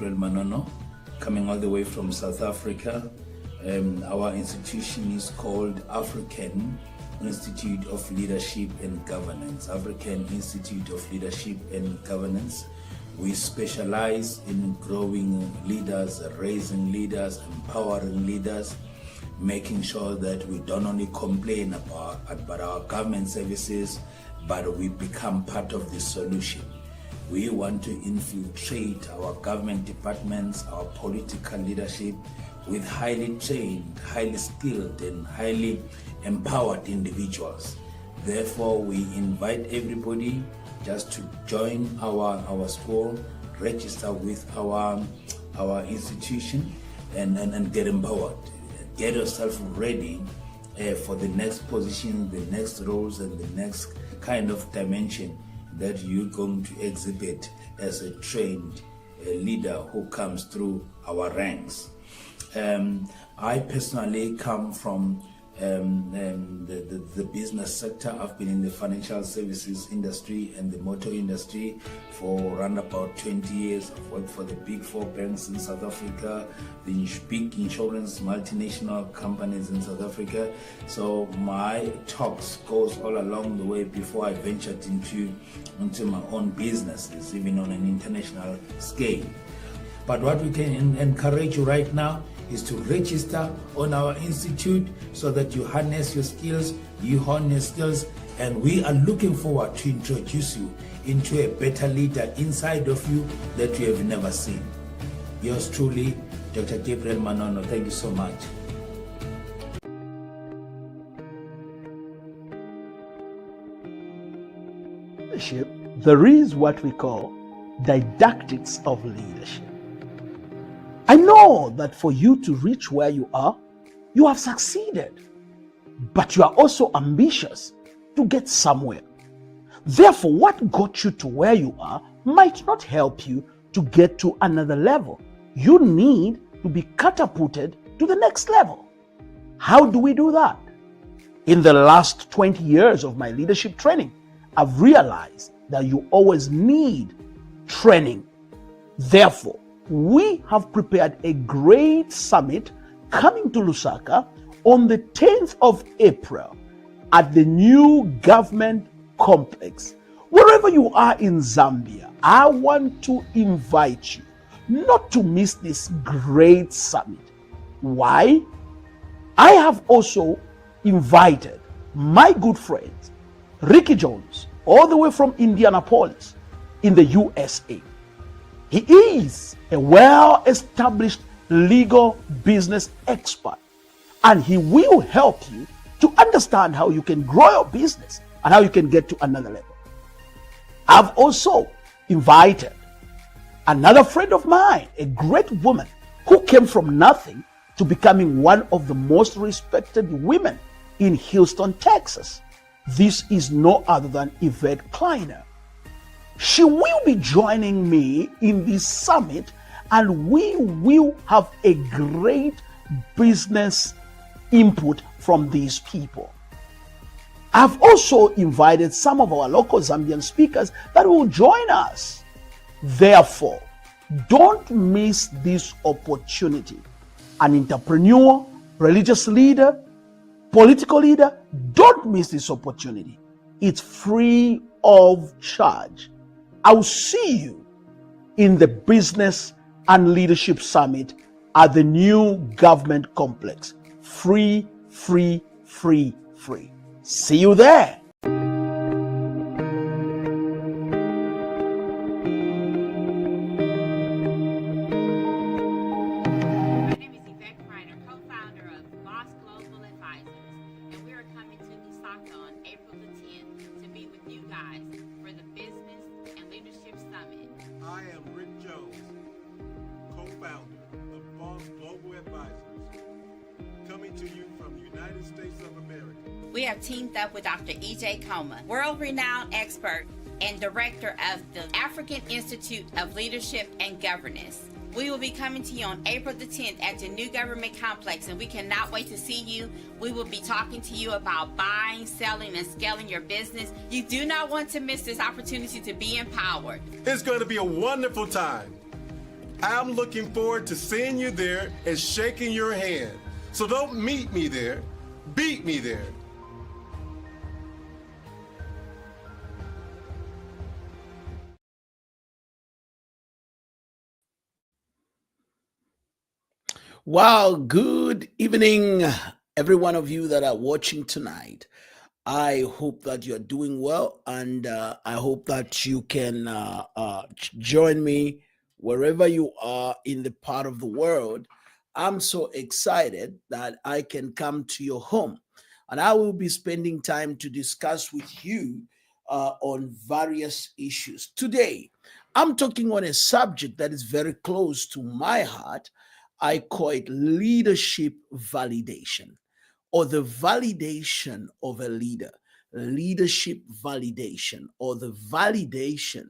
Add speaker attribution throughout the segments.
Speaker 1: Gabriel Manono, coming all the way from South Africa. Our institution is called African Institute of Leadership and Governance. African Institute of Leadership and Governance. We specialize in growing leaders, raising leaders, empowering leaders, making sure that we don't only complain about our government services, but we become part of the solution. We want to infiltrate our government departments, our political leadership, with highly trained, highly skilled, and highly empowered individuals. Therefore, we invite everybody just to join our school, register with our institution, and get empowered. Get yourself ready for the next position, the next roles, and the next kind of dimension that you're going to exhibit as a trained leader who comes through our ranks. I personally come from the business sector. I've been in the financial services industry and the motor industry for around about 20 years. I've worked for the big four banks in South Africa, the big insurance multinational companies in South Africa. So my talks goes all along the way before I ventured into my own businesses, even on an international scale. But what we can encourage you right now is to register on our institute so that you harness your skills, you hone your skills, and we are looking forward to introduce you into a better leader inside of you that you have never seen. Yours truly, Dr. Gabriel Manono. Thank you so much.
Speaker 2: Leadership, there is what we call didactics of leadership. I know that for you to reach where you are, you have succeeded, but you are also ambitious to get somewhere. Therefore, what got you to where you are might not help you to get to another level. You need to be catapulted to the next level. How do we do that? In the last 20 years of my leadership training, I've realized that you always need training. Therefore, we have prepared a great summit coming to Lusaka on the 10th of April at the new government complex. Wherever you are in Zambia, I want to invite you not to miss this great summit. Why? I have also invited my good friend Ricky Jones, all the way from Indianapolis in the USA. He is a well-established legal business expert, and he will help you to understand how you can grow your business and how you can get to another level. I've also invited another friend of mine, a great woman who came from nothing to becoming one of the most respected women in Houston, Texas. This is no other than Yvette Kleiner. She will be joining me in this summit, and we will have a great business input from these people. I've also invited some of our local Zambian speakers that will join us. Therefore, don't miss this opportunity. An entrepreneur, religious leader, political leader, don't miss this opportunity. It's free of charge. I'll see you in the Business and Leadership Summit at the new government complex. Free, free, free, free. See you there.
Speaker 3: I am Rick Jones, co-founder of Boss Global Advisors, coming to you from the United States of America.
Speaker 4: We have teamed up with Dr. NKHOMA, world-renowned expert and director of the African Institute of Leadership and Governance. We will be coming to you on April the 10th at the new government complex, and we cannot wait to see you. We will be talking to you about buying, selling, and scaling your business. You do not want to miss this opportunity to be empowered.
Speaker 3: It's going to be a wonderful time. I'm looking forward to seeing you there and shaking your hand. So don't meet me there, beat me there.
Speaker 2: Wow, good evening, every one of you that are watching tonight. I hope that you're doing well, and I hope that you can join me wherever you are in the part of the world. I'm so excited that I can come to your home, and I will be spending time to discuss with you on various issues. Today, I'm talking on a subject that is very close to my heart. I call it leadership validation, or the validation of a leader. Leadership validation, or the validation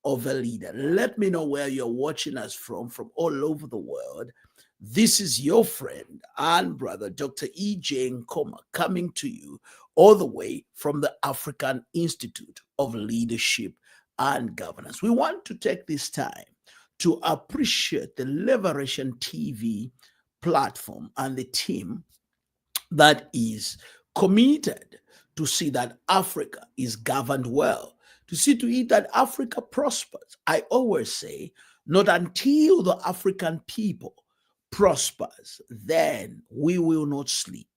Speaker 2: of a leader. Let me know where you're watching us from all over the world. This is your friend and brother, Dr. NKHOMA, coming to you all the way from the African Institute of Leadership and Governance. We want to take this time to appreciate the Liberation TV platform and the team that is committed to see that Africa is governed well, to see to it that Africa prospers. I always say, not until the African people prospers, then we will not sleep.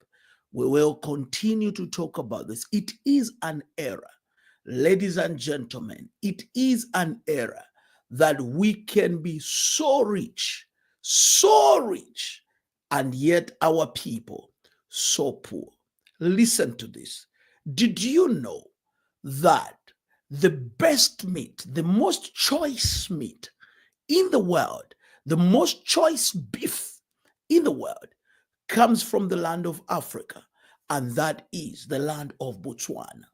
Speaker 2: We will continue to talk about this. It is an era, ladies and gentlemen, it is an era that we can be so rich, and yet our people so poor. Listen to this. Did you know that the best meat, the most choice meat in the world, the most choice beef in the world comes from the land of Africa, and that is the land of Botswana?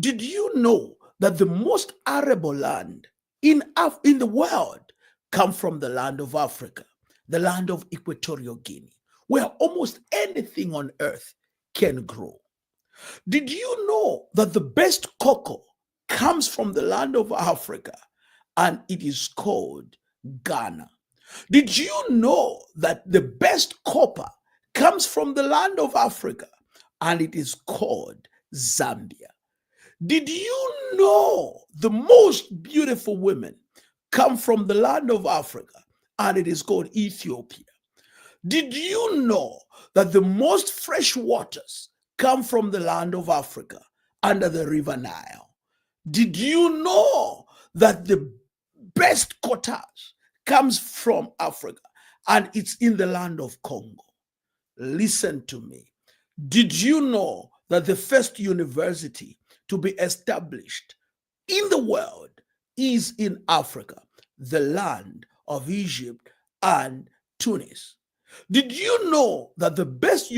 Speaker 2: Did you know that the most arable land in the world come from the land of Africa, the land of Equatorial Guinea, where almost anything on earth can grow? Did you know that the best cocoa comes from the land of Africa, and it is called Ghana? Did you know that the best copper comes from the land of Africa, and it is called Zambia? Did you know the most beautiful women come from the land of Africa, and it is called Ethiopia? Did you know that the most fresh waters come from the land of Africa under the river Nile? Did you know that the best cottage comes from Africa, and it's in the land of Congo? Listen to me. Did you know that the first university to be established in the world is in Africa, the land of Egypt and Tunis? Did you know that the best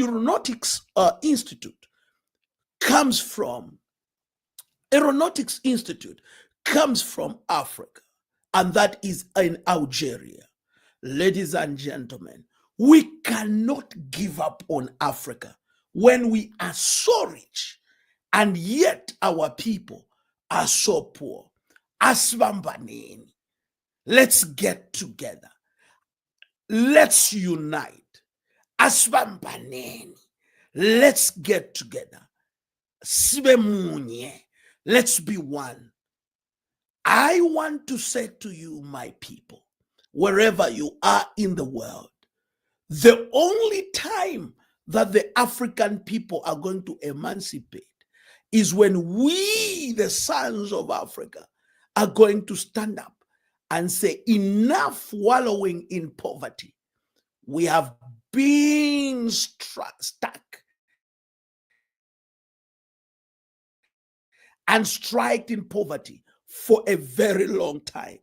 Speaker 2: comes from aeronautics institute comes from Africa, and that is in Algeria? Ladies and gentlemen, we cannot give up on Africa when we are so rich, and yet our people are so poor. Asibambaneni. Let's get together. Let's unite. Asibambaneni. Let's get together. Sibe munye. Let's be one. I want to say to you, my people, wherever you are in the world, the only time that the African people are going to emancipate is when we, the sons of Africa, are going to stand up and say, enough wallowing in poverty. We have been stuck and striked in poverty for a very long time.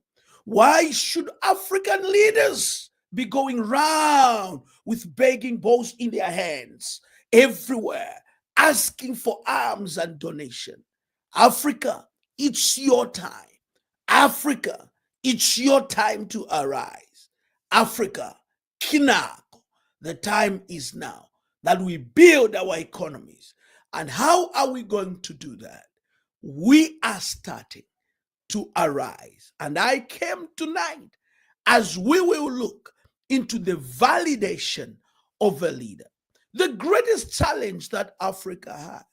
Speaker 2: Why should African leaders be going round with begging bowls in their hands everywhere, asking for alms and donation? Africa, it's your time. Africa, it's your time to arise. Africa, Kinako, the time is now that we build our economies. And how are we going to do that? We are starting to arise. And I came tonight as we will look into the validation of a leader. The greatest challenge that Africa has,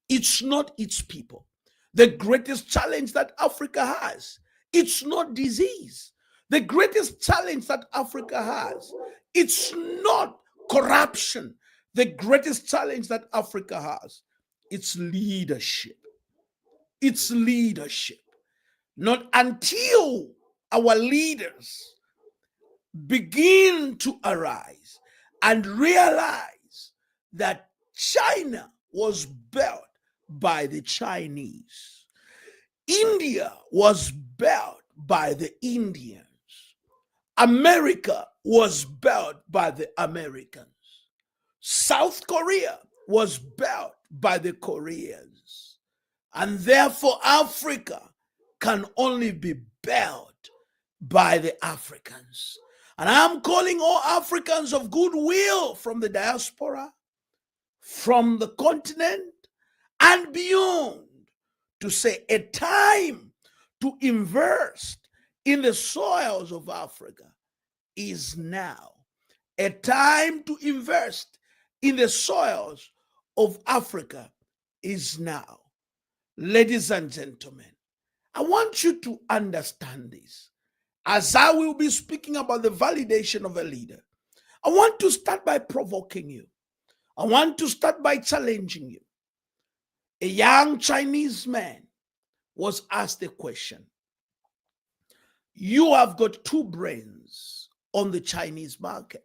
Speaker 2: it's not its people. The greatest challenge that Africa has, it's not disease. The greatest challenge that Africa has, it's not corruption. The greatest challenge that Africa has, it's leadership. It's leadership. Not until our leaders begin to arise and realize that China was built by the Chinese. India was built by the Indians. America was built by the Americans. South Korea was built by the Koreans. And therefore, Africa can only be built by the Africans. And I'm calling all Africans of goodwill from the diaspora, from the continent, and beyond to say a time to invest in the soils of Africa is now. A time to invest in the soils of Africa is now. Ladies and gentlemen, I want you to understand this. As I will be speaking about the validation of a leader, I want to start by provoking you. I want to start by challenging you. A young Chinese man was asked a question. You have got two brains on the Chinese market.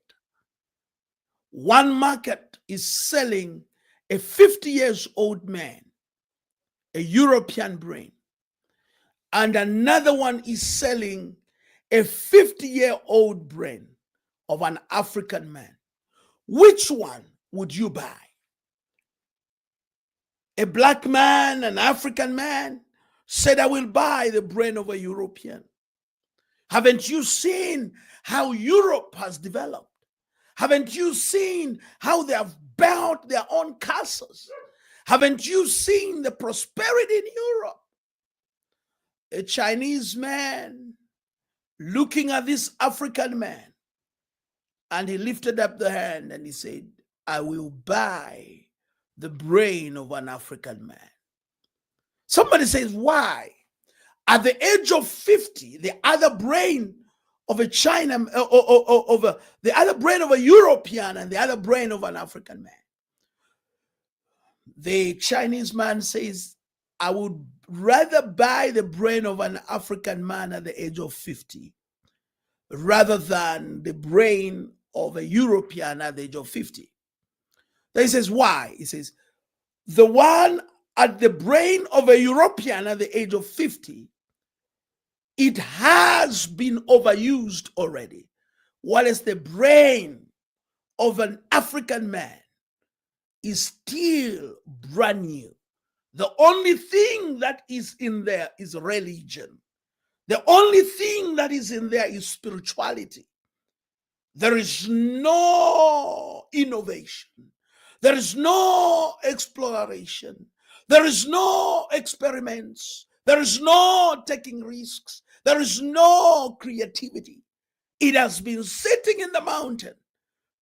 Speaker 2: One market is selling a 50-year-old man, a European brain, and another one is selling a 50-year-old brain of an African man. Which one would you buy? A black man, an African man, said, I will buy the brain of a European. Haven't you seen how Europe has developed? Haven't you seen how they have built their own castles? Haven't you seen the prosperity in Europe? A Chinese man looking at this African man, and he lifted up the hand and he said, I will buy the brain of an African man. Somebody says, why? At the age of 50, the other brain of a the other brain of a European and the other brain of an African man. The Chinese man says, I would rather buy the brain of an African man at the age of 50 rather than the brain of a European at the age of 50. Then he says, why? He says, the one at the brain of a European at the age of 50, it has been overused already. Whereas the brain of an African man is still brand new. The only thing that is in there is religion. The only thing that is in there is spirituality. There is no innovation. There is no exploration. There is no experiments. There is no taking risks. There is no creativity. It has been sitting in the mountain,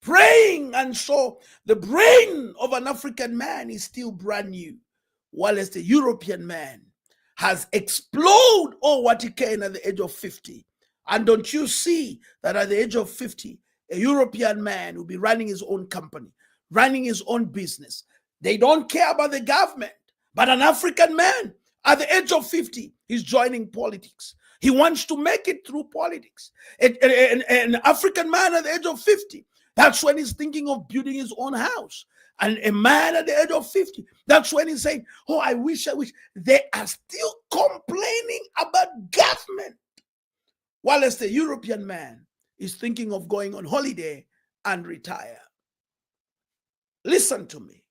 Speaker 2: praying, and so the brain of an African man is still brand new, while the European man has exploded all what he can at the age of 50. And don't you see that at the age of 50, a European man will be running his own company, running his own business. They don't care about the government. But an African man at the age of 50, he's joining politics. He wants to make it through politics. An African man at the age of 50, that's when he's thinking of building his own house. And a man at the age of 50, that's when he's saying, oh, I wish. They are still complaining about government. While as the European man is thinking of going on holiday and retire. Listen to me.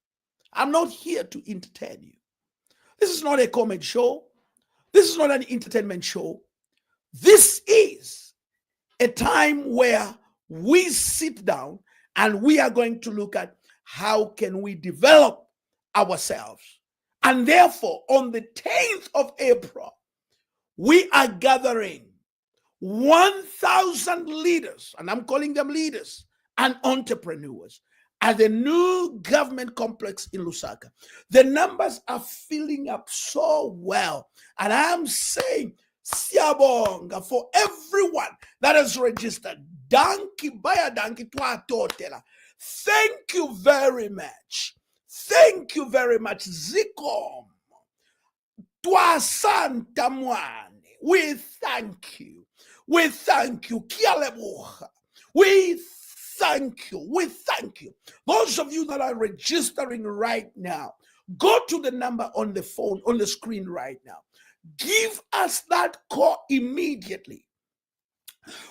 Speaker 2: I'm not here to entertain you. This is not a comedy show. This is not an entertainment show. This is a time where we sit down and we are going to look at how can we develop ourselves. And therefore, on the 10th of April, we are gathering 1,000 leaders, and I'm calling them leaders and entrepreneurs, at the new government complex in Lusaka. The numbers are filling up so well. And I'm saying, Siabonga, for everyone that has registered. Danki baya danki twa totela. Thank you very much. Thank you very much. Zikom. Twa Santa Mwane. We thank you. We thank you. Kialebuha. We thank you. We thank you. Those of you that are registering right now, go to the number on the phone, on the screen right now. Give us that call immediately.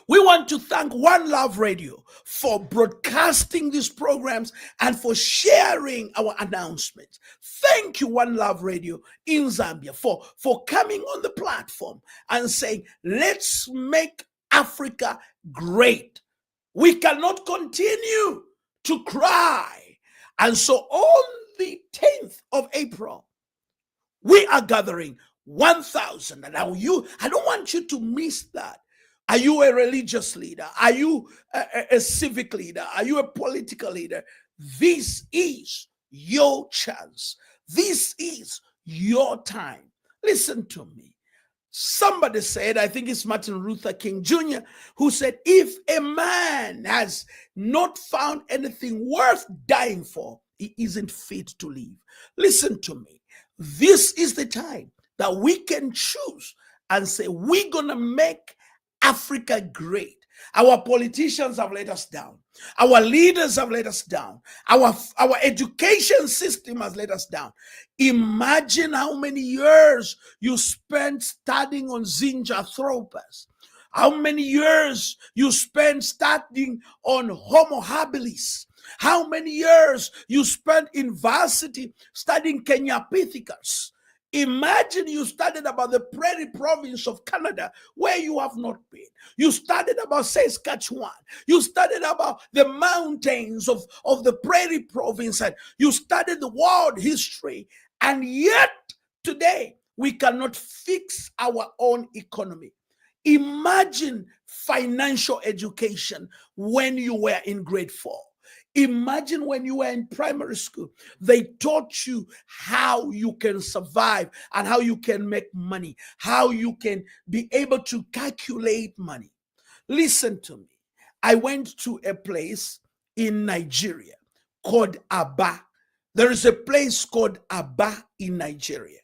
Speaker 2: We want to thank One Love Radio for broadcasting these programs and for sharing our announcements. Thank you, One Love Radio in Zambia, for coming on the platform and saying, let's make Africa great. We cannot continue to cry. And so on the 10th of April, we are gathering 1,000. And now I don't want you to miss that. Are you a religious leader? Are you a civic leader? Are you a political leader? This is your chance. This is your time. Listen to me. Somebody said, I think it's Martin Luther King Jr., who said, if a man has not found anything worth dying for, he isn't fit to live. Listen to me. This is the time that we can choose and say, we're going to make Africa great. Our politicians have let us down. Our leaders have let us down. Our education system has let us down. Imagine how many years you spent studying on Zinjanthropus. How many years you spent studying on Homo habilis. How many years you spent in varsity studying Kenyapithecus. Imagine you studied about the prairie province of Canada where you have not been. You studied about Saskatchewan. You studied about the mountains of the prairie province. And you studied the world history. And yet today we cannot fix our own economy. Imagine financial education when you were in grade 4. Imagine when you were in primary school, they taught you how you can survive and how you can make money, how you can be able to calculate money. Listen to me. I went to a place in Nigeria called Aba. There is a place called Aba in Nigeria.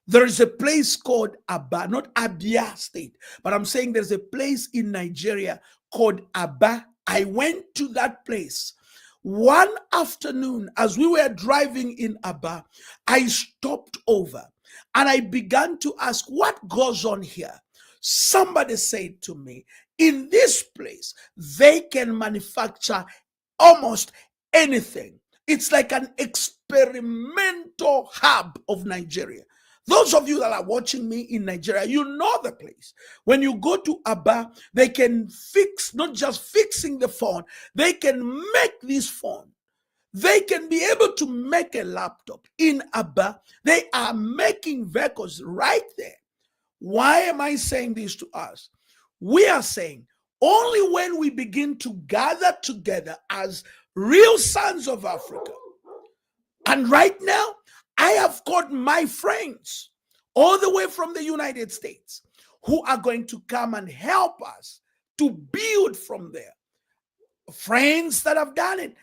Speaker 2: There is a place called Aba, not Abia State, but I'm saying there's a place in Nigeria called Aba. I went to that place. One afternoon, as we were driving in Aba, I stopped over and I began to ask, what goes on here? Somebody said to me, in this place, they can manufacture almost anything. It's like an experimental hub of Nigeria. Those of you that are watching me in Nigeria, you know the place. When you go to Aba, they can fix, not just fixing the phone, they can make this phone. They can be able to make a laptop. In Aba, they are making vehicles right there. Why am I saying this to us? We are saying only when we begin to gather together as real sons of Africa. And right now, I have got my friends all the way from the United States who are going to come and help us to build from there. Friends that have done it,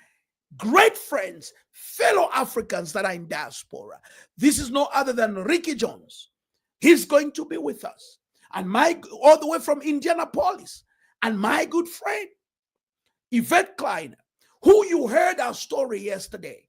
Speaker 2: great friends, fellow Africans that are in diaspora. This is no other than Ricky Jones. He's going to be with us. And all the way from Indianapolis. And my good friend, Yvette Kleiner, who you heard our story yesterday.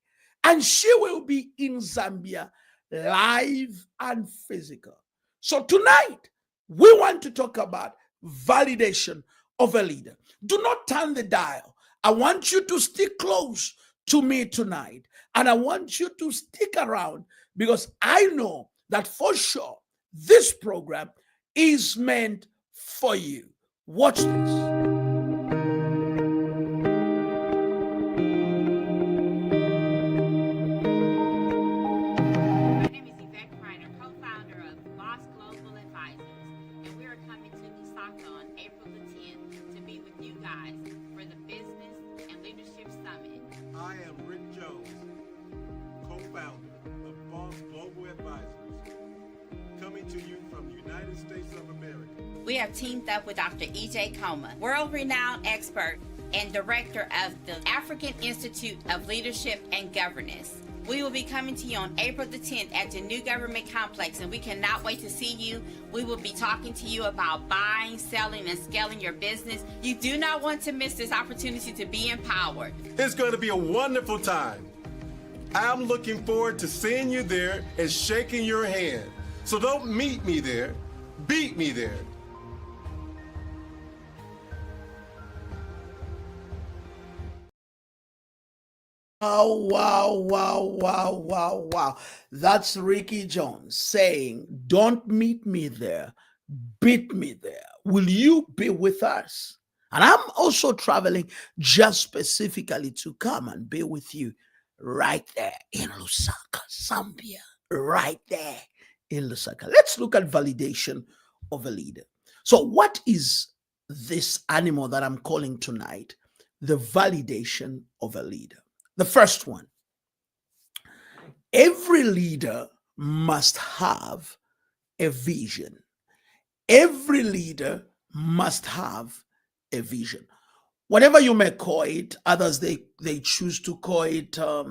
Speaker 2: And she will be in Zambia, live and physical. So tonight, we want to talk about validation of a leader. Do not turn the dial. I want you to stick close to me tonight. And I want you to stick around because I know that for sure, this program is meant for you. Watch this.
Speaker 4: On April for the Business and Leadership Summit.
Speaker 3: I am Rick Jones, co-founder of Boss Global Advisors, coming to you from the United States of America.
Speaker 4: We have teamed up with Dr. NKHOMA, world-renowned expert and director of the African Institute of Leadership and Governance. We will be coming to you on April the 10th at the New Government Complex, and we cannot wait to see you. We will be talking to you about buying, selling, and scaling your business. You do not want to miss this opportunity to be empowered.
Speaker 3: It's going to be a wonderful time. I'm looking forward to seeing you there and shaking your hand. So don't meet me there, beat me there.
Speaker 2: Wow, wow, wow, wow, wow, wow. That's Ricky Jones saying, don't meet me there, beat me there. Will you be with us? And I'm also traveling just specifically to come and be with you right there in Lusaka, Zambia, right there in Lusaka. Let's look at validation of a leader. So what is this animal that I'm calling tonight? The validation of a leader. The first one, every leader must have a vision. Every leader must have a vision. Whatever you may call it, others they choose to call it a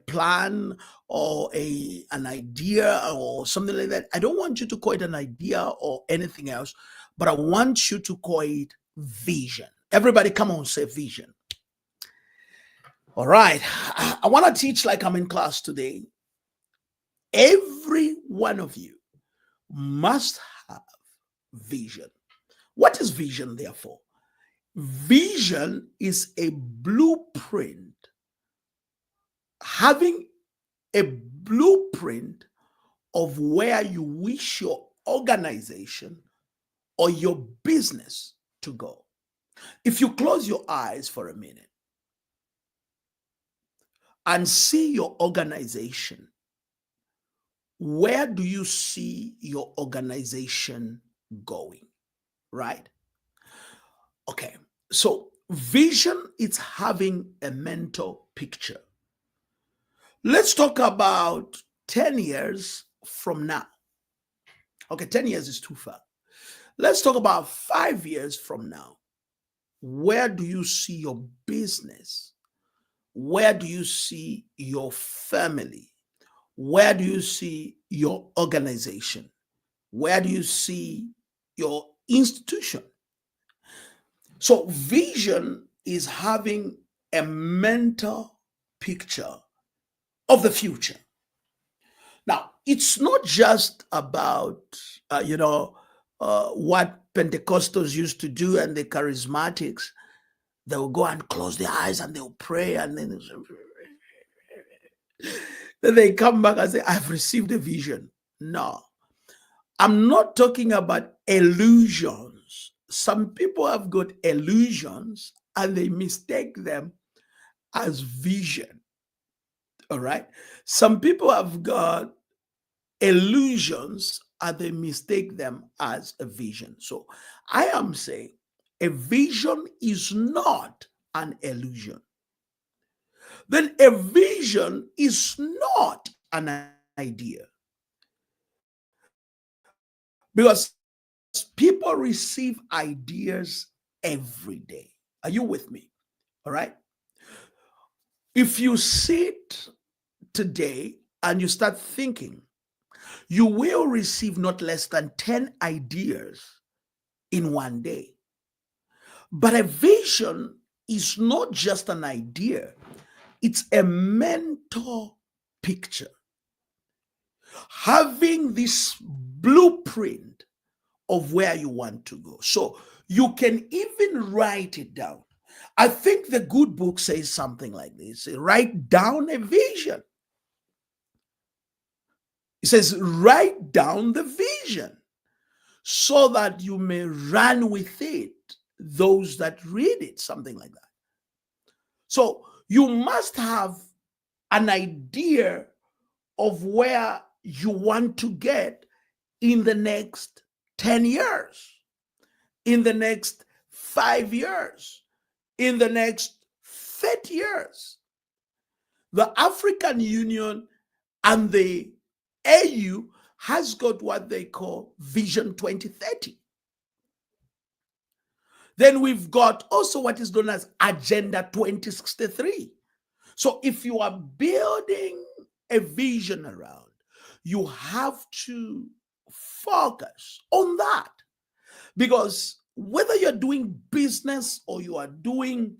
Speaker 2: plan or an idea or something like that. I don't want you to call it an idea or anything else, but I want you to call it vision. Everybody, come on, say vision. All right. I want to teach like I'm in class today. Every one of you must have vision. What is vision, therefore? Vision is a blueprint, having a blueprint of where you wish your organization or your business to go. If you close your eyes for a minute and see your organization, where do you see your organization going? Right? Okay. So vision is having a mental picture. Let's talk about 10 years from now. Okay, 10 years is too far. Let's talk about 5 years from now. Where do you see your business? Where do you see your family? Where do you see your organization? Where do you see your institution? So vision is having a mental picture of the future. Now, it's not just about, what Pentecostals used to do and the charismatics. They will go and close their eyes and they'll pray and then they come back and say, I've received a vision. No, I'm not talking about illusions. Some people have got illusions and they mistake them as vision. All right. Some people have got illusions and they mistake them as a vision. So I am saying a vision is not an illusion. Then a vision is not an idea. Because people receive ideas every day. Are you with me? All right. If you sit today and you start thinking, you will receive not less than 10 ideas in one day. But a vision is not just an idea, it's a mental picture. Having this blueprint of where you want to go. So you can even write it down. I think the good book says something like this: write down a vision. It says, write down the vision so that you may run with it, those that read it, something like that. So you must have an idea of where you want to get in the next 10 years. in the next 5 years, in the next 30 years. The African Union and the AU has got what they call Vision 2030. Then we've got also what is known as Agenda 2063. So if you are building a vision around, you have to focus on that. Because whether you're doing business or you are doing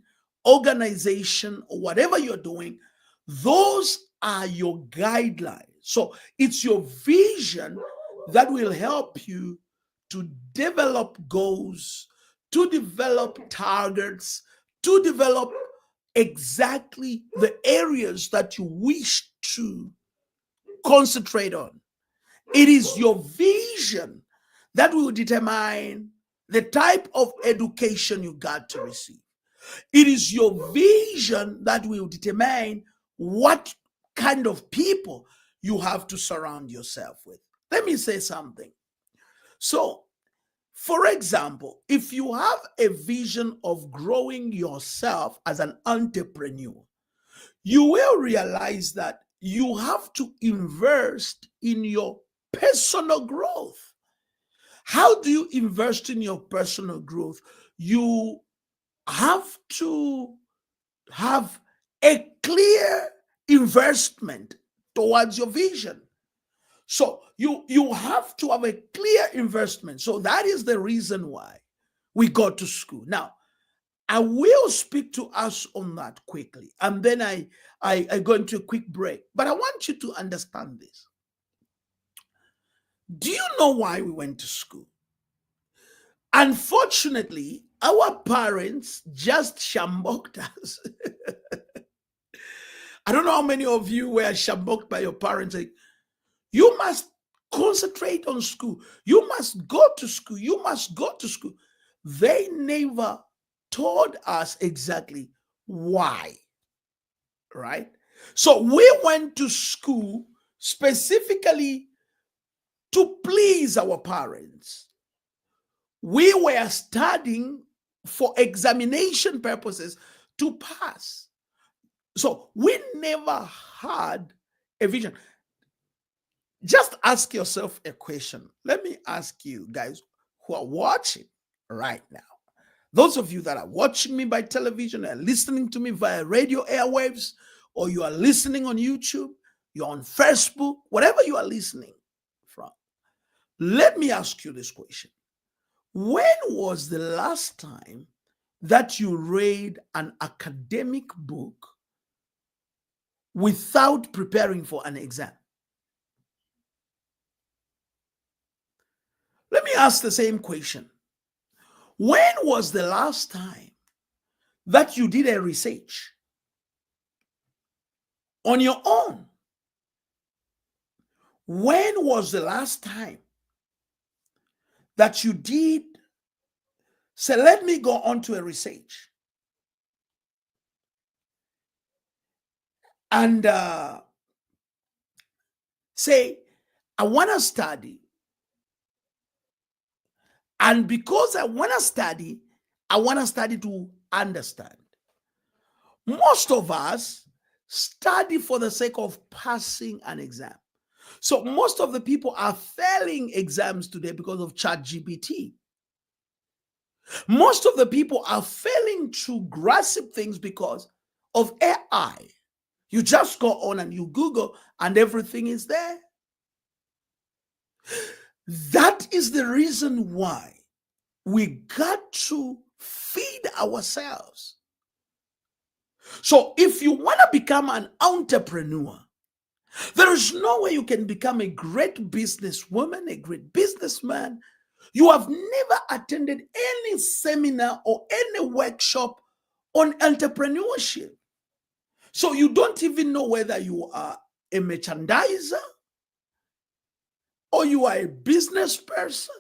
Speaker 2: organization or whatever you're doing, those are your guidelines. So it's your vision that will help you to develop goals, to develop targets, to develop exactly the areas that you wish to concentrate on. It is your vision that will determine the type of education you got to receive. It is your vision that will determine what kind of people you have to surround yourself with. Let me say something. So, for example, if you have a vision of growing yourself as an entrepreneur, you will realize that you have to invest in your personal growth. How do you invest in your personal growth? You have to have a clear investment towards your vision. So you have to have a clear investment. So that is the reason why we go to school. Now, I will speak to us on that quickly, and then I go into a quick break. But I want you to understand this. Do you know why we went to school? Unfortunately, our parents just shamboked us. I don't know how many of you were shamboked by your parents. Like, you must concentrate on school. You must go to school. You must go to school. They never told us exactly why, right? So we went to school specifically to please our parents. We were studying for examination purposes to pass. So we never had a vision. Just ask yourself a question. Let me ask you guys who are watching right now. Those of you that are watching me by television and listening to me via radio airwaves, or you are listening on YouTube, you're on Facebook, whatever you are listening from, let me ask you this question. When was the last time that you read an academic book without preparing for an exam? Let me ask the same question. When was the last time that you did a research on your own? When was the last time that you did say, let me go on to a research and say, I want to study. And because I want to study to understand. Most of us study for the sake of passing an exam. So most of the people are failing exams today because of ChatGPT. Most of the people are failing to grasp things because of AI. You just go on and you Google and everything is there. That is the reason why we got to feed ourselves. So if you want to become an entrepreneur, there is no way you can become a great businesswoman, a great businessman. You have never attended any seminar or any workshop on entrepreneurship. So you don't even know whether you are a merchandiser or you are a business person.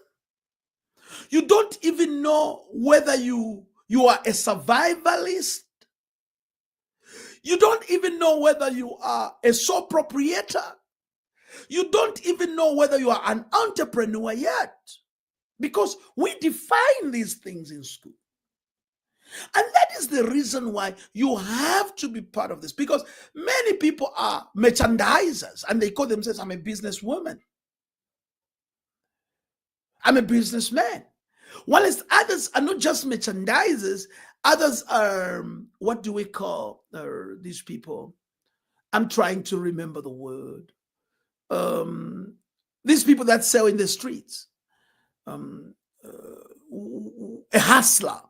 Speaker 2: You don't even know whether you are a survivalist. You don't even know whether you are a sole proprietor. You don't even know whether you are an entrepreneur yet. because we define these things in school. And that is the reason why you have to be part of this, because many people are merchandisers and they call themselves, I'm a businesswoman, I'm a businessman. Whilst others are not just merchandisers, others are, what do we call these people? I'm trying to remember the word. These people that sell in the streets. A hustler.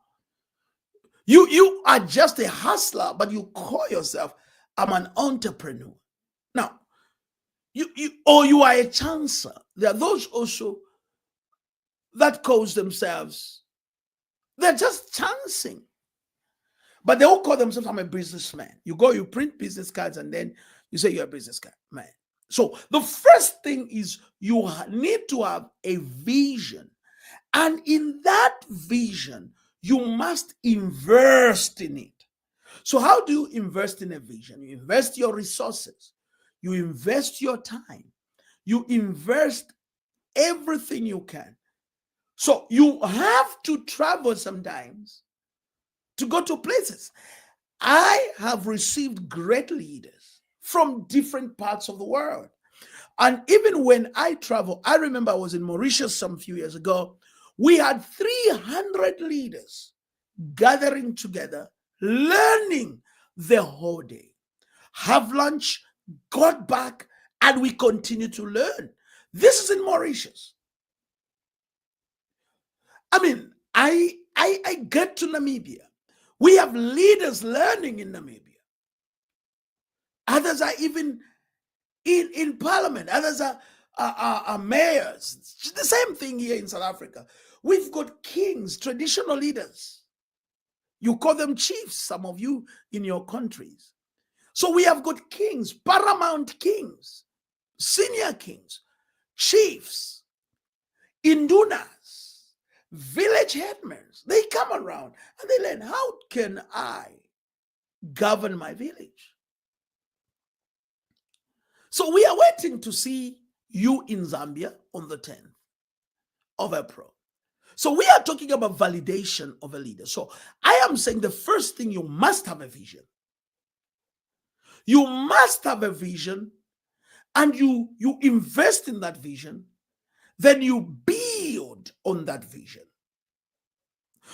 Speaker 2: You are just a hustler, but you call yourself, I'm an entrepreneur. Now, you are a chancer. There are those also that calls themselves, they're just chancing. But they all call themselves, I'm a businessman. You go, you print business cards, and then you say you're a business man. So the first thing is you need to have a vision. And in that vision, you must invest in it. So how do you invest in a vision? You invest your resources. You invest your time. You invest everything you can. So you have to travel sometimes to go to places. I have received great leaders from different parts of the world. And even when I travel, I remember I was in Mauritius some few years ago. We had 300 leaders gathering together, learning the whole day. Have lunch, got back, and we continue to learn. This is in Mauritius. I mean, I get to Namibia. We have leaders learning in Namibia. Others are even in parliament. Others are mayors. It's the same thing here in South Africa. We've got kings, traditional leaders. You call them chiefs, some of you in your countries. So we have got kings, paramount kings, senior kings, chiefs, indunas, village headmen. They come around and they learn, how can I govern my village? So we are waiting to see you in Zambia on the 10th of April. So we are talking about validation of a leader. So I am saying the first thing, you must have a vision. You must have a vision, and you invest in that vision. Then you build on that vision.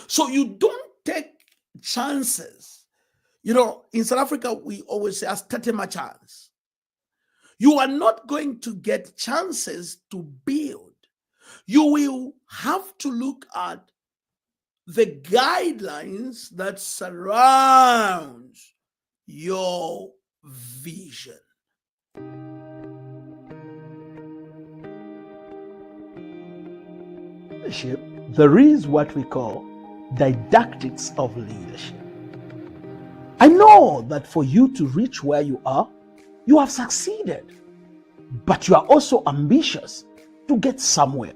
Speaker 2: So you don't take chances. You know, in South Africa, we always say, as tatema chance. You are not going to get chances to build. You will have to look at the guidelines that surround your vision.
Speaker 5: Leadership, there is what we call didactics of leadership. I know that for you to reach where you are, you have succeeded, but you are also ambitious to get somewhere.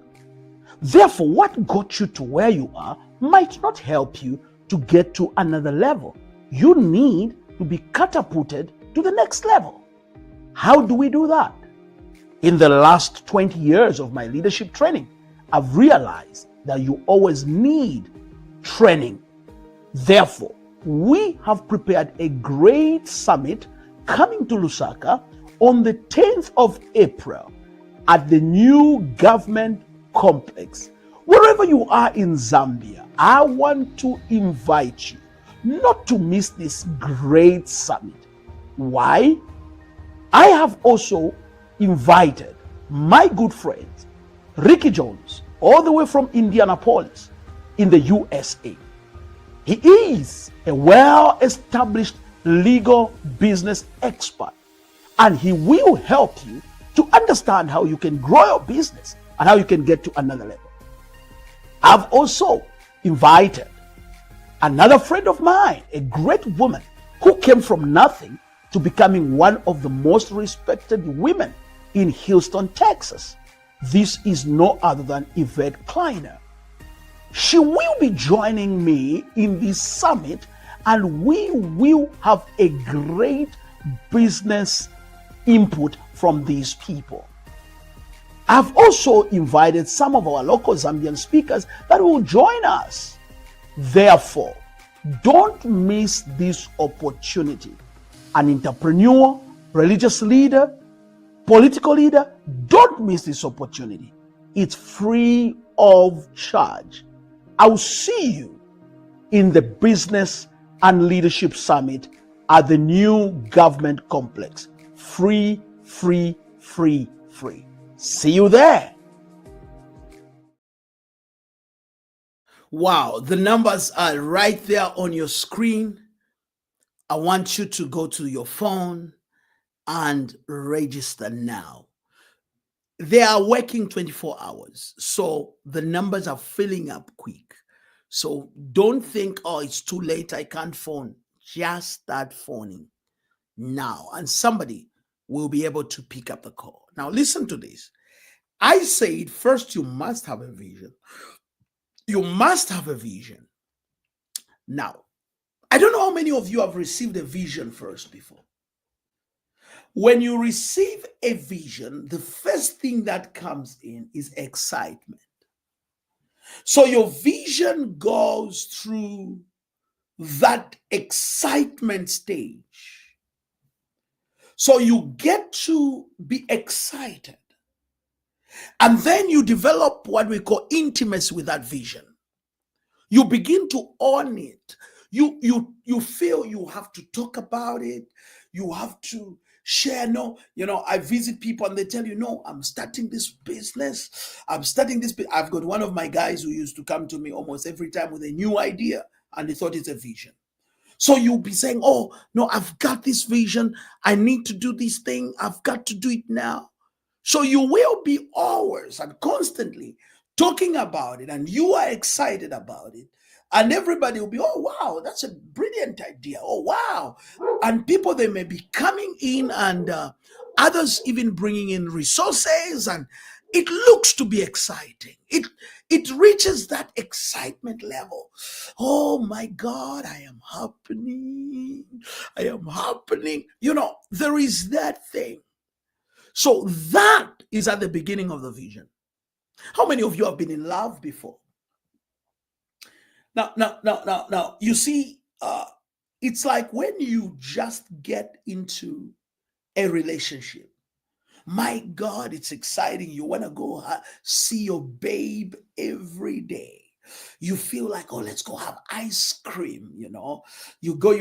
Speaker 5: Therefore, what got you to where you are might not help you to get to another level. You need to be catapulted to the next level. How do we do that? In the last 20 years of my leadership training, I've realized that you always need training. Therefore, we have prepared a great summit coming to Lusaka on the 10th of April at the new government complex. Wherever you are in Zambia, I want to invite you not to miss this great summit. Why? I have also invited my good friend Ricky Jones, all the way from Indianapolis in the USA. He is a well-established legal business expert, and he will help you to understand how you can grow your business and how you can get to another level. I've also invited another friend of mine, a great woman who came from nothing to becoming one of the most respected women in Houston, Texas. This is no other than Yvette Kleiner. She will be joining me in this summit, and we will have a great business input from these people.
Speaker 2: I've also invited some of our local Zambian speakers that will join us. Therefore, don't miss this opportunity. An entrepreneur, religious leader, political leader, don't miss this opportunity. It's free of charge. I'll see you in the Business and Leadership Summit at the new government complex. Free, free, free, free. See you there. Wow, the numbers are right there on your screen. I want you to go to your phone and register now. They are working 24 hours, so the numbers are filling up quick. So don't think, oh, it's too late, I can't phone. Just start phoning now, and somebody will be able to pick up the call. Now, listen to this. I said, first, you must have a vision. You must have a vision. Now, I don't know how many of you have received a vision first before. When you receive a vision, the first thing that comes in is excitement. So your vision goes through that excitement stage. So you get to be excited. And then you develop what we call intimacy with that vision. You begin to own it. You feel you have to talk about it. You have to share. No, I visit people and they tell you, no, I'm starting this business. I've got one of my guys who used to come to me almost every time with a new idea, and they thought it's a vision. So you'll be saying, oh, no, I've got this vision. I need to do this thing. I've got to do it now. So you will be always and constantly talking about it, and you are excited about it. And everybody will be, oh, wow, that's a brilliant idea. Oh, wow. And people, they may be coming in, and others even bringing in resources, and it looks to be exciting. It reaches that excitement level. Oh my God, I am happening. I am happening. There is that thing. So that is at the beginning of the vision. How many of you have been in love before? Now, you see, it's like when you just get into a relationship. My God, it's exciting. You want to go see your babe every day. You feel like, oh, let's go have ice cream. You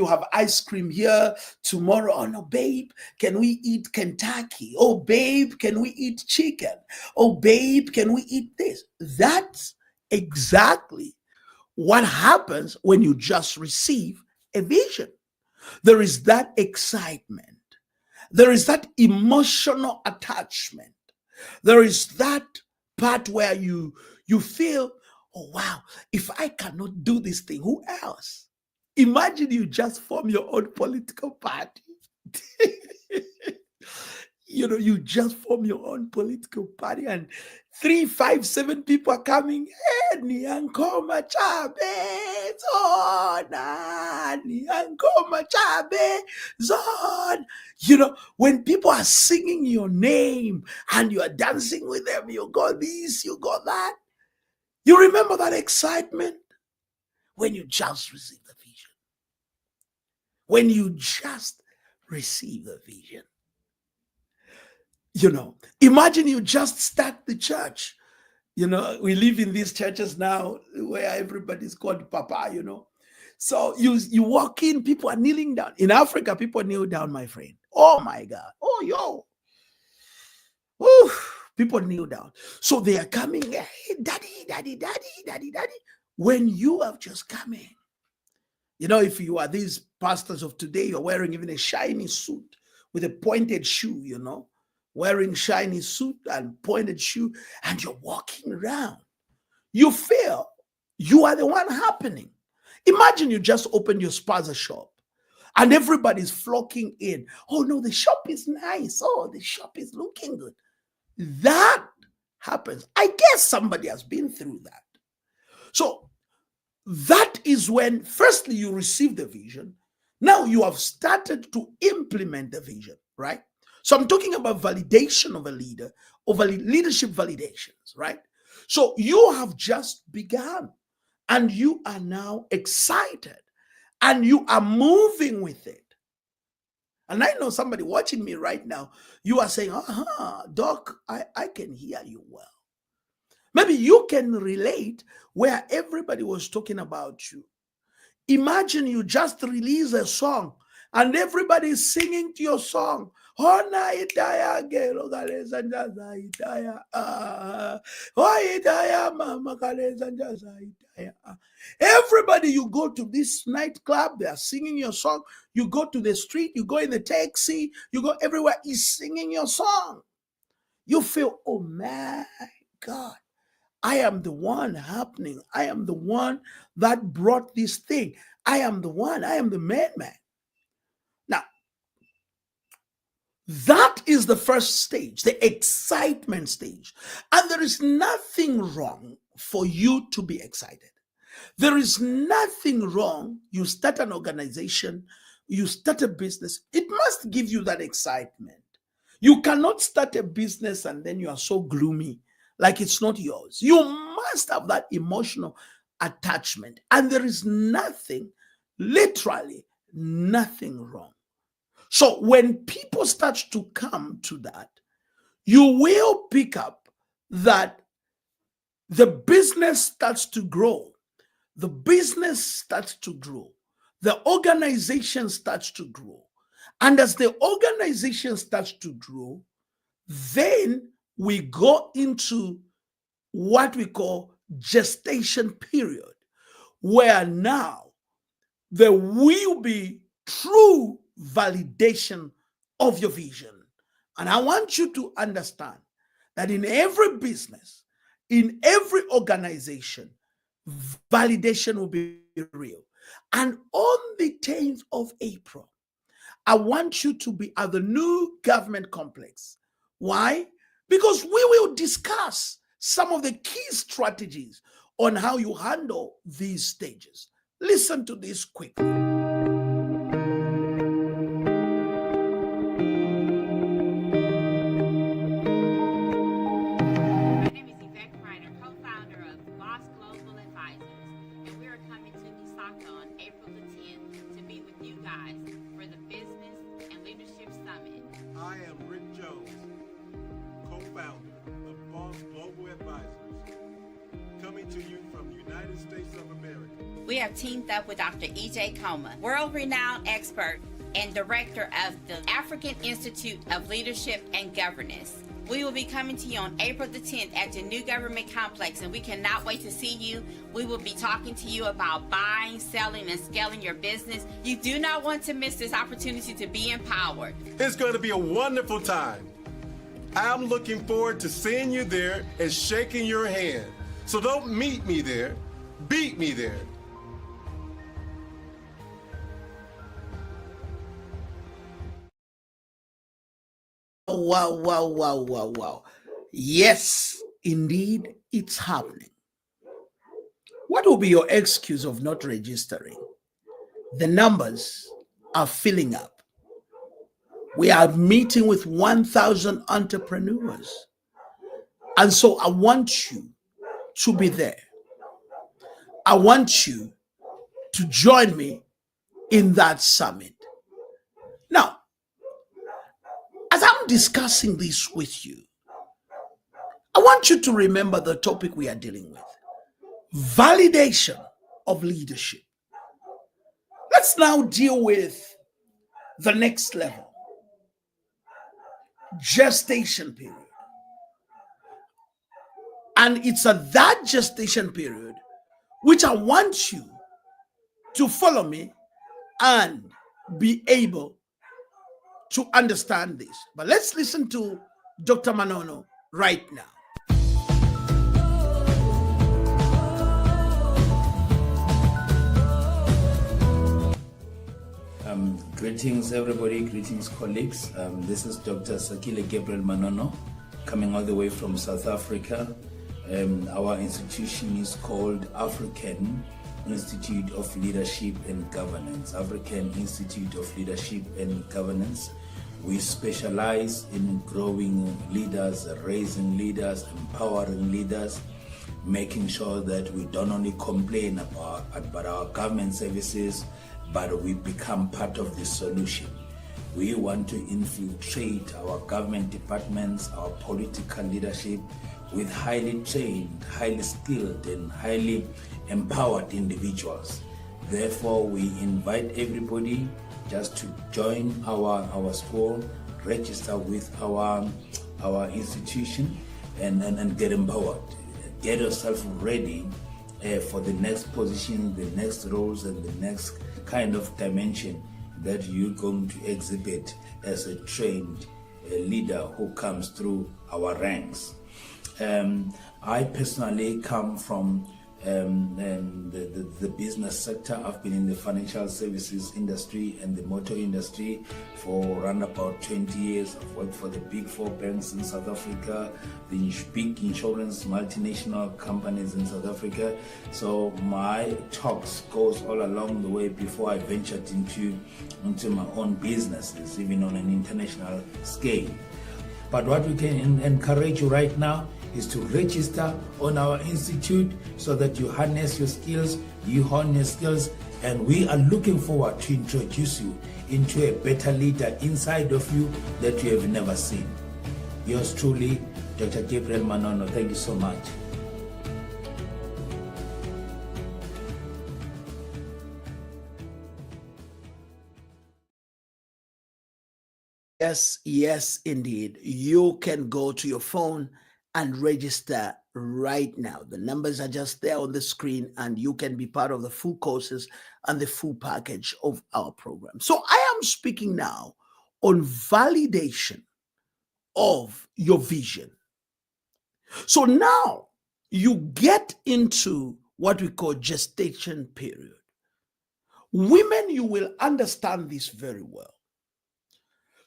Speaker 2: have ice cream here tomorrow. Oh, no, babe, can we eat Kentucky? Oh, babe, can we eat chicken? Oh, babe, can we eat this? That's exactly what happens when you just receive a vision. There is that excitement. There is that emotional attachment. There is that part where you feel, oh, wow, if I cannot do this thing, who else? Imagine you just form your own political party. You just form your own political party, and 3, 5, 7 people are coming. NKHOMA chabe zona, NKHOMA chabe zona. When people are singing your name and you are dancing with them, you got this, you got that. You remember that excitement when you just receive the vision. When you just receive the vision. Imagine you just start the church. We live in these churches now where everybody's called Papa, So you walk in, people are kneeling down. In Africa, people kneel down, my friend. Oh my God. Oh, yo. Woo. People kneel down. So they are coming, hey, daddy, daddy, daddy, daddy, daddy. When you have just come in, if you are these pastors of today, you're wearing even a shiny suit with a pointed shoe, wearing shiny suit and pointed shoe, and you're walking around. You feel you are the one happening. Imagine you just opened your spaza shop and everybody's flocking in. Oh no, the shop is nice. Oh, the shop is looking good. That happens. I guess somebody has been through that. So that is when, firstly, you receive the vision. Now you have started to implement the vision, right? So I'm talking about validation of a leader, over leadership validations, right? So you have just begun and you are now excited and you are moving with it. And I know somebody watching me right now, you are saying, Doc, I can hear you well. Maybe you can relate where everybody was talking about you. Imagine you just release a song and everybody is singing to your song. Everybody, you go to this nightclub, they are singing your song. You go to the street, you go in the taxi, you go everywhere, is singing your song. You feel, oh my God, I am the one happening. I am the one that brought this thing. I am the one. I am the madman. Now, that is the first stage, the excitement stage. And there is nothing wrong for you to be excited. There is nothing wrong. You start an organization, you start a business. It must give you that excitement. You cannot start a business and then you are so gloomy, like it's not yours. You must have that emotional attachment. And there is nothing, literally nothing wrong. So when people start to come to that, you will pick up that the business starts to grow. The business starts to grow. The organization starts to grow. And as the organization starts to grow, then we go into what we call gestation period, where now there will be true validation of your vision. And I want you to understand that in every business, in every organization, validation will be real. And on the 10th of April, I want you to be at the new government complex. Why? Because we will discuss some of the key strategies on how you handle these stages. Listen to this quickly.
Speaker 3: I am Rick Jones, co-founder of Boss Global Advisors, coming to you from the United States of America.
Speaker 4: We have teamed up with Dr. NKHOMA, world-renowned expert and director of the African Institute of Leadership and Governance. We will be coming to you on April the 10th at the new government complex, and we cannot wait to see you. We will be talking to you about buying, selling, and scaling your business. You do not want to miss this opportunity to be empowered.
Speaker 3: It's going to be a wonderful time. I'm looking forward to seeing you there and shaking your hand. So don't meet me there, beat me there.
Speaker 2: Wow. Yes, indeed, it's happening. What will be your excuse of not registering? The numbers are filling up. We are meeting with 1,000 entrepreneurs. And so I want you to be there. I want you to join me in that summit. Now, as I'm discussing this with you, I want you to remember the topic we are dealing with: validation of leadership. Let's now deal with the next level: gestation period. And it's at that gestation period which I want you to follow me and be able to understand this. But let's listen to Dr. Manono right now.
Speaker 1: Greetings, everybody. Greetings, colleagues. This is Dr. Sakile Gabriel Manono, coming all the way from South Africa. Our institution is called African Institute of Leadership and Governance. African Institute of Leadership and Governance. We specialize in growing leaders, raising leaders, empowering leaders, making sure that we don't only complain about our government services, but we become part of the solution. We want to infiltrate our government departments, our political leadership with highly trained, highly skilled, and highly empowered individuals. Therefore, we invite everybody just to join our school, register with our institution, and get empowered. Get yourself ready for the next position, the next roles, and the next kind of dimension that you're going to exhibit as a trained leader who comes through our ranks. I personally come from the business sector. I've been in the financial services industry and the motor industry for around about 20 years. I've worked for the big 4 banks in South Africa, the big insurance multinational companies in South Africa. So my talks goes all along the way before I ventured into my own businesses, even on an international scale. But what we can encourage you right now is to register on our institute so that you harness your skills, you hone your skills, and we are looking forward to introduce you into a better leader inside of you that you have never seen. Yours truly, Dr. Gabriel Manono. Thank you so much.
Speaker 2: Yes, indeed. You can go to your phone and register right now. The numbers are just there on the screen, and you can be part of the full courses and the full package of our program. So I am speaking now on validation of your vision. So now you get into what we call gestation period. Women, you will understand this very well.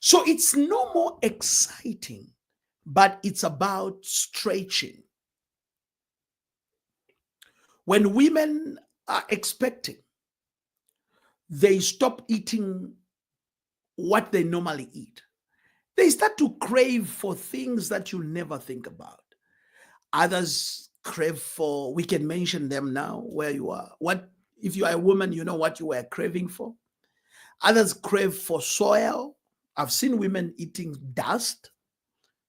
Speaker 2: So it's no more exciting, but it's about stretching. When women are expecting, they stop eating what they normally eat. They start to crave for things that you never think about. Others crave for, we can mention them now where you are. What if you are a woman, you know what you were craving for? Others crave for soil. I've seen women eating dust,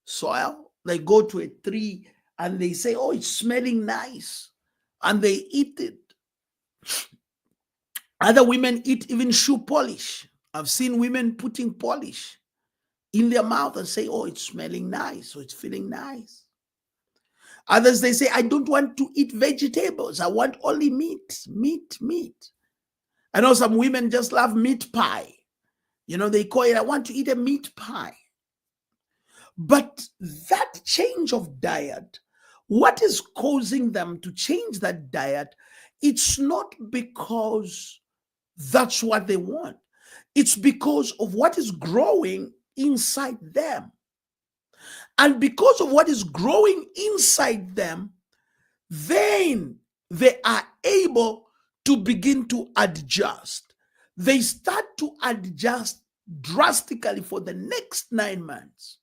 Speaker 2: soil. They go to a tree and they say, oh, it's smelling nice. And they eat it. Other women eat even shoe polish. I've seen women putting polish in their mouth and say, oh, it's smelling nice. So it's feeling nice. Others, they say, I don't want to eat vegetables. I want only meat. I know some women just love meat pie. You know, they call it, I want to eat a meat pie. But that change of diet, what is causing them to change that diet? It's not because that's what they want. It's because of what is growing inside them. And because of what is growing inside them, then they are able to begin to adjust. They start to adjust drastically for the next 9 months.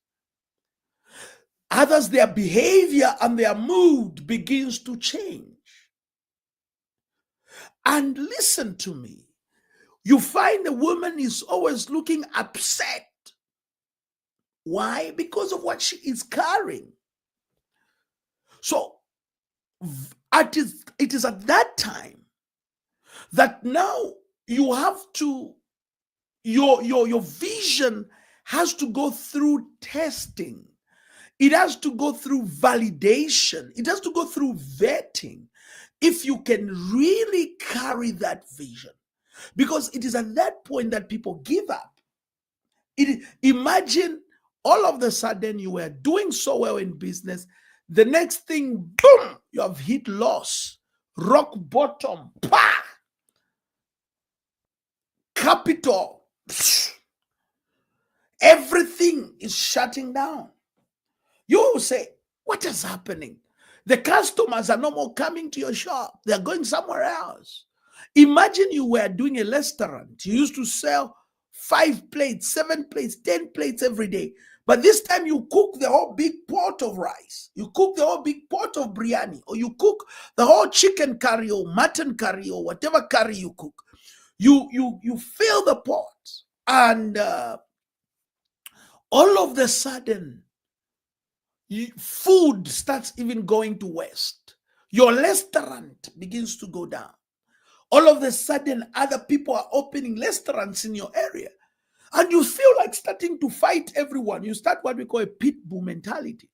Speaker 2: Others, their behavior and their mood begins to change. And listen to me. You find a woman is always looking upset. Why? Because of what she is carrying. So it is at that time that now you have to, your vision has to go through testing. It has to go through validation. It has to go through vetting if you can really carry that vision. Because it is at that point that people give up. Imagine all of a sudden you were doing so well in business. The next thing, boom, you have hit loss, rock bottom, pah! Capital. Everything is shutting down. You will say, what is happening? The customers are no more coming to your shop. They're going somewhere else. Imagine you were doing a restaurant. You used to sell 5 plates, 7 plates, 10 plates every day. But this time you cook the whole big pot of rice. You cook the whole big pot of biryani, or you cook the whole chicken curry or mutton curry or whatever curry you cook. You fill the pot, and all of the sudden, food starts even going to waste. Your restaurant begins to go down. All of a sudden, other people are opening restaurants in your area. And you feel like starting to fight everyone. You start what we call a pit bull mentality,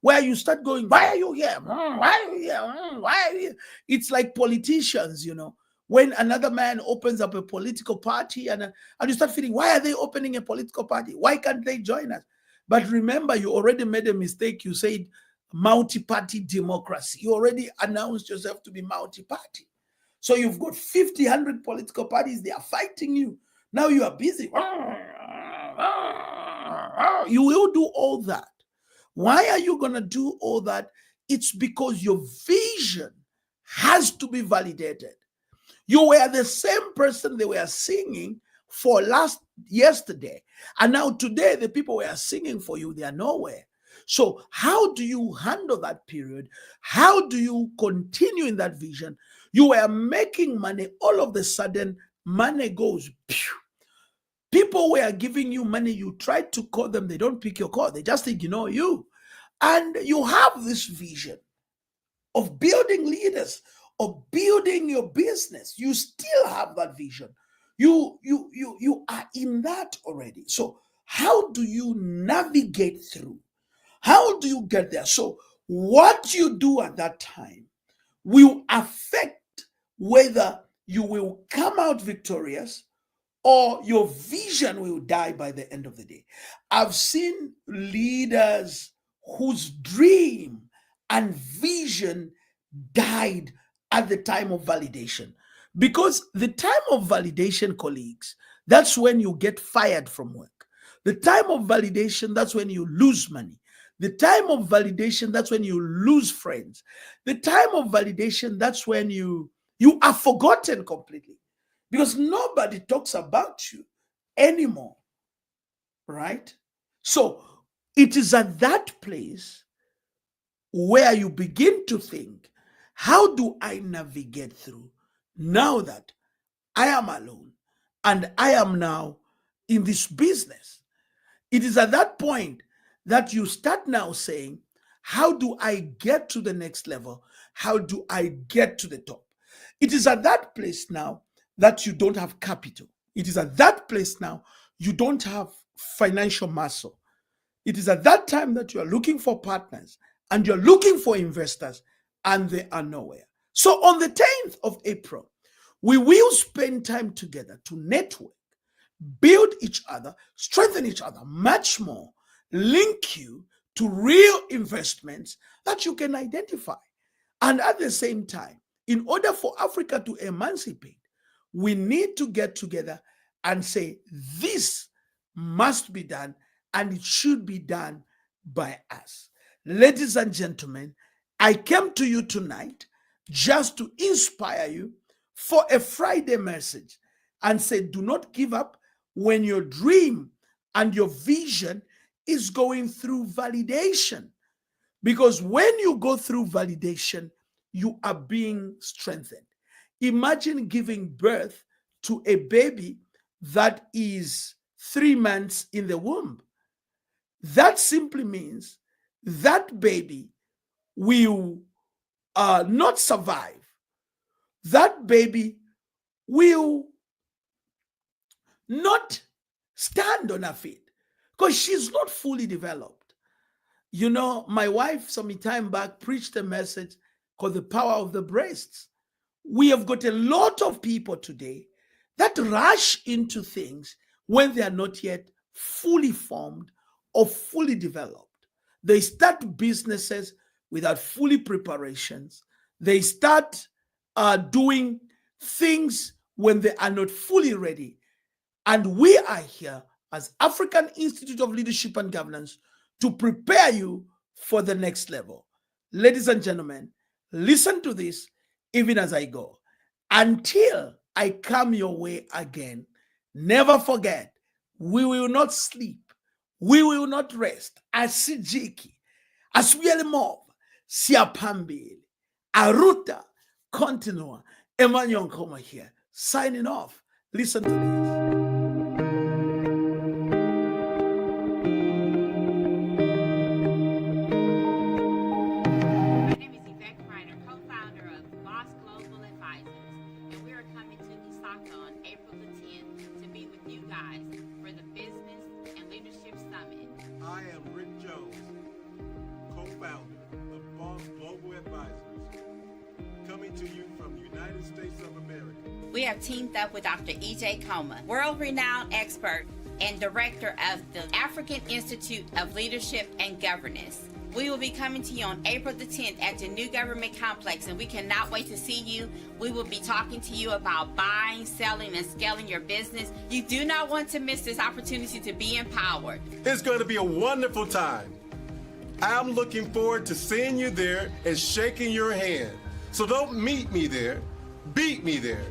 Speaker 2: where you start going, why are you here? Why are you here? Why are you here? It's like politicians, when another man opens up a political party and you start feeling, why are they opening a political party? Why can't they join us? But remember, you already made a mistake. You said multi-party democracy. You already announced yourself to be multi-party. So you've got 50, 100 political parties. They are fighting you. Now you are busy. You will do all that. Why are you going to do all that? It's because your vision has to be validated. You were the same person they were singing for yesterday. And now today, the people were singing for you, they are nowhere. So how do you handle that period? How do you continue in that vision? You were making money. All of a sudden, money goes. Pew. People were giving you money. You tried to call them. They don't pick your call. They just ignore you. And you have this vision of building leaders, of building your business. You still have that vision. You are in that already. So how do you navigate through? How do you get there? So what you do at that time will affect whether you will come out victorious or your vision will die by the end of the day. I've seen leaders whose dream and vision died at the time of validation. Because the time of validation, colleagues, that's when you get fired from work. The time of validation, that's when you lose money. The time of validation, that's when you lose friends. The time of validation, that's when you are forgotten completely, because nobody talks about you anymore, right? So it is at that place where you begin to think, how do I navigate through now that I am alone and I am now in this business? It is at that point that you start now saying, how do I get to the next level? How do I get to the top? It is at that place now that you don't have capital. It is at that place now you don't have financial muscle. It is at that time that you are looking for partners and you're looking for investors, and they are nowhere. So on the 10th of April, we will spend time together to network, build each other, strengthen each other much more, link you to real investments that you can identify. And at the same time, in order for Africa to emancipate, we need to get together and say, this must be done, and it should be done by us. Ladies and gentlemen, I came to you tonight just to inspire you for a Friday message and say, do not give up when your dream and your vision is going through validation. Because when you go through validation, you are being strengthened. Imagine giving birth to a baby that is 3 months in the womb. That simply means that baby will not survive. That baby will not stand on her feet because she's not fully developed. You know, my wife some time back preached a message called The Power of the Breasts. We have got a lot of people today that rush into things when they are not yet fully formed or fully developed. They start businesses without fully preparations. They start doing things when they are not fully ready. And we are here as African Institute of Leadership and Governance to prepare you for the next level. Ladies and gentlemen, listen to this even as I go. Until I come your way again, never forget, We will not sleep. We will not rest. Asijiki. Asubiyele mob. Siapambili. Aruta. Continua. Emmanuel NKHOMA here. Signing off. Listen to this.
Speaker 3: I am Rick Jones, co-founder of Boss Global Advisors, coming to you from the United States of America.
Speaker 4: We have teamed up with Dr. NKHOMA, world-renowned expert and director of the African Institute of Leadership and Governance. We will be coming to you on April the 10th at the new government complex, and we cannot wait to see you. We will be talking to you about buying, selling, and scaling your business. You do not want to miss this opportunity to be empowered.
Speaker 3: It's going to be a wonderful time. I'm looking forward to seeing you there and shaking your hand. So don't meet me there, beat me there.